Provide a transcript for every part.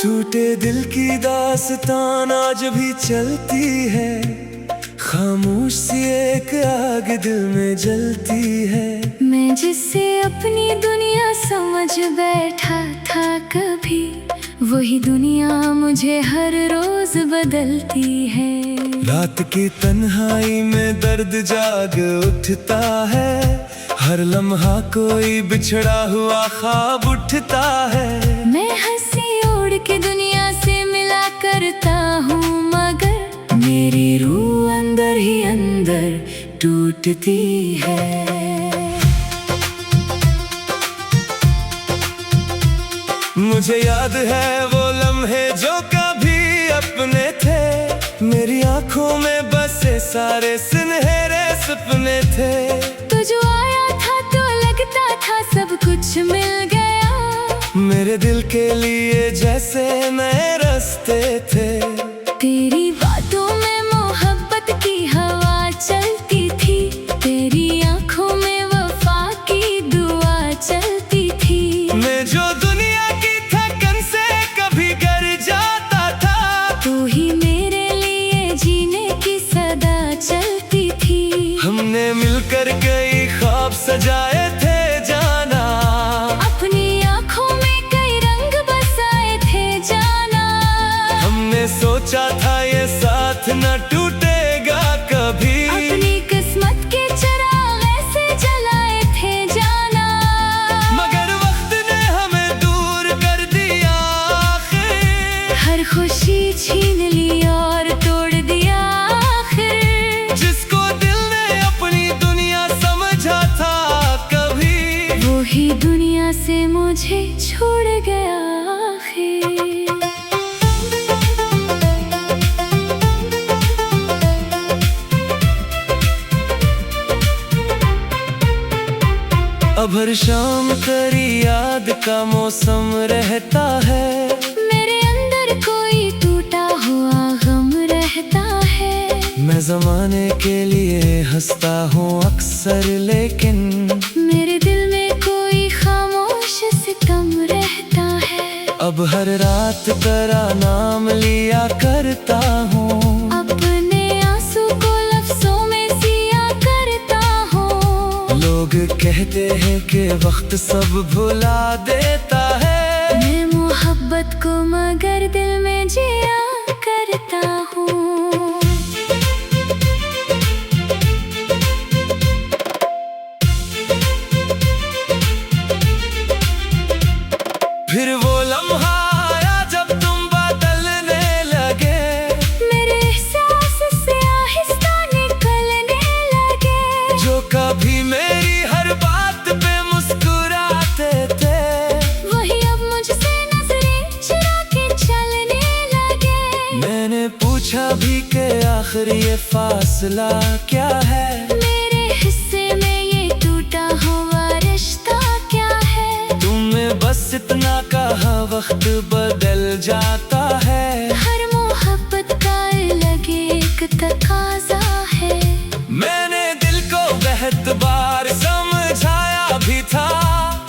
टूटे दिल की दास्तान आज भी चलती है, खामोश सी एक आग दिल में जलती है। मैं जिससे अपनी दुनिया समझ बैठा था कभी, वही दुनिया मुझे हर रोज बदलती है। रात की तन्हाई में दर्द जाग उठता है, हर लम्हा कोई बिछड़ा हुआ ख्वाब उठता है। मैं हंसी उड़ के दुनिया से मिला करता हूँ, मगर मेरी रूह अंदर ही अंदर टूटती है। मुझे याद है वो लम्हे जो कभी अपने थे, मेरी आंखों में बसे सारे सुनहरे सपने थे। तू जो आया था तो लगता था सब कुछ मिल गया, मेरे दिल के लिए जैसे नए रास्ते थे। तेरी बातों में मोहब्बत की हवा चलती थी, तेरी आंखों में वफा की दुआ चलती थी। मैं जो दुनिया की थकन से कभी गर जाता था, तू ही मेरे लिए जीने की सदा चलती थी। हमने मिलकर कई ख्वाब सजाए थे जाना, अपनी आंखों में कई रंग बसाए थे जाना। हमने सोचा था ये साथ न टूटेगा कभी, अपनी किस्मत के चिराग ऐसे जलाए थे जाना। मगर वक्त ने हमें दूर कर दिया आखिर, हर खुशी छीन ली और तोड़ दिया आखिर। जिसको दिल ने अपनी दुनिया समझा था कभी, वो ही दुनिया से मुझे छोड़ गया आखिर। अब हर शाम तेरी याद का मौसम रहता है, मेरे अंदर कोई टूटा हुआ गम रहता है। मैं जमाने के लिए हंसता हूँ अक्सर, लेकिन मेरे दिल में कोई खामोश सितम रहता है। अब हर रात तेरा नाम लिया करता हूँ, अपने आंसू को लफ्जों में सिया करता हूँ। लोग कहते हैं कि वक्त सब भुला देता है, मैं मोहब्बत को मगर दिल में जिया करता हूँ। फिर वो लम्हा आया जब तुम बदलने लगे, मेरे एहसास से आहिस्ता निकलने लगे। जो कभी मेरी हर बात पे मुस्कुराते थे, वही अब मुझसे नजरें चुरा के चलने लगे। मैंने पूछा भी कि आखिर ये फासला क्या है, मेरे हिस्से में ये टूटा हुआ रिश्ता क्या है। तुमने बस इतना कहा वक्त बदल जाता है। हर मोहब्बत का अलग एक तकाजा है। मैंने दिल को बहुत बार समझाया भी था,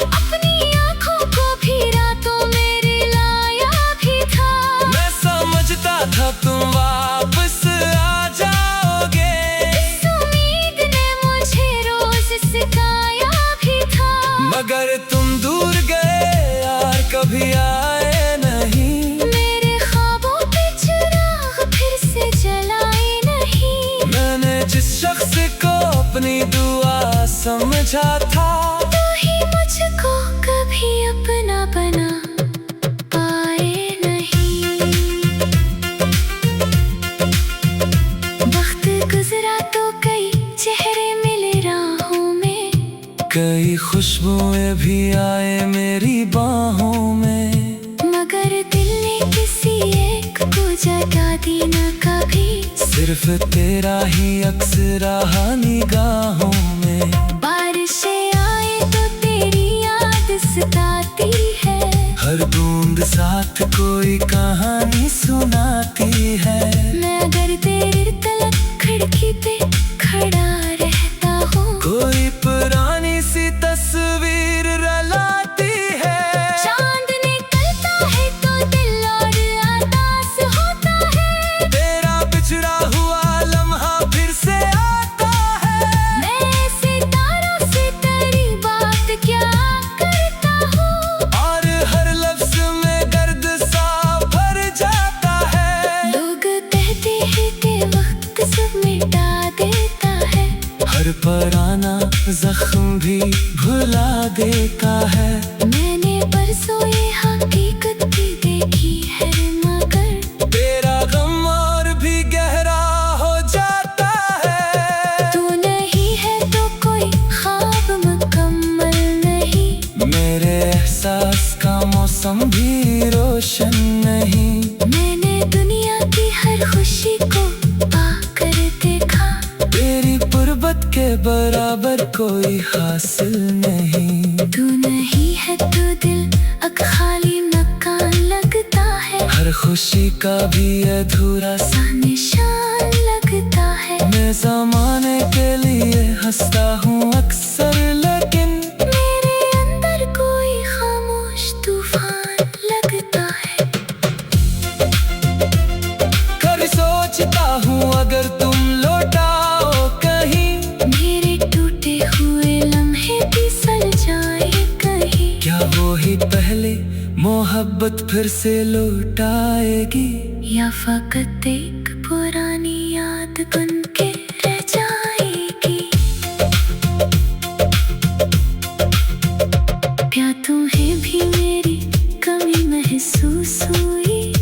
अपनी आंखों को भी रातों में रिलाया भी था। मैं समझता था तुम वापस आ जाओगे, इस उम्मीद ने मुझे रोज सिखाया भी था। मगर तुम दूर गए यार, कभी आए नहीं। मेरे ख्वाबों पे चिराग फिर से जलाए नहीं। मैंने जिस शख्स को अपनी दुआ समझा था, तू ही मुझको कभी अपना बना पाए नहीं। वक्त गुजरा तो कई चेहरे मिले राहों में, कई खुशबुएं भी आए मेरी बाहों में। मगर दिल ने किसी एक को जगा दी न कभी। सिर्फ तेरा ही अक्स रहा निगाहों में। बारिशें आए तो तेरी याद सताती है, हर बूंद साथ कोई कहानी सुनाती है। मैं अगर तेरी तलक खिड़की पे खड़ा रहता हूँ, कोई पुरानी सी तस्वीर रलाती है। चांद निकलता है तो दिल और जख्म भी भुला देता है। मैंने परसों ये हकीकत भी देखी है, मगर तेरा गम और भी गहरा हो जाता है। तू नहीं है तो कोई ख्वाब मुकम्मल नहीं। मेरे एहसास का मौसम भी रोशन नहीं। मैंने दुनिया की हर खुशी को पाकर देखा, तेरी गुर्बत के बराबर कोई हासिल नहीं। तू नहीं है तो दिल अब खाली मकान लगता है। हर खुशी का भी अधूरा सा निशान लगता है। मैं ज़माने के लिए हंसता हूँ अक्सर, लेकिन मेरे अंदर कोई खामोश तूफान लगता है। कभी सोचता हूँ अगर तुम लौटाओ कहीं, मेरे टूटे हुए लम्हे फिसल जाए कहीं। क्या वो ही पहले मोहब्बत फिर से लौट आएगी, या फकत एक पुरानी याद बन के रह जाएगी। क्या तुम्हें भी मेरी कमी महसूस हुई?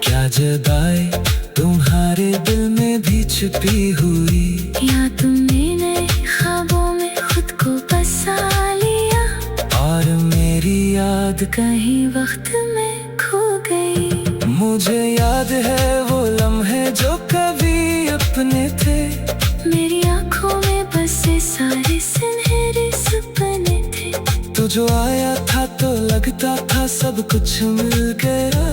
क्या जगाए तुम्हारे दिल में भी छुपी हुई। या तुमने नए ख्वाबों में खुद को बसा लिया, और मेरी याद कहीं वक्त में खो गई। मुझे याद है वो लम्हे जो कभी अपने थे। मेरी आंखों में बसे सारे सुनहरे सपने थे। तू जो आया था तो लगता था सब कुछ मिल गया।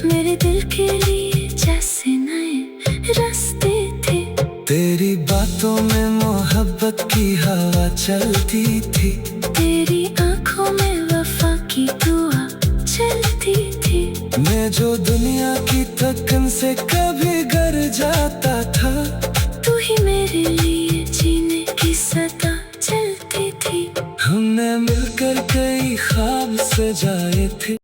मेरे दिल के लिए जैसे नए रास्ते थे। तेरी बातों में मोहब्बत की हवा चलती थी। तेरी आंखों में वफा की दुआ चलती थी। मैं जो दुनिया की थकन से कभी घर जाता था, तू ही मेरे लिए जीने की सदा चलती थी। हमने मिलकर कई ख्वाब सजाए थे।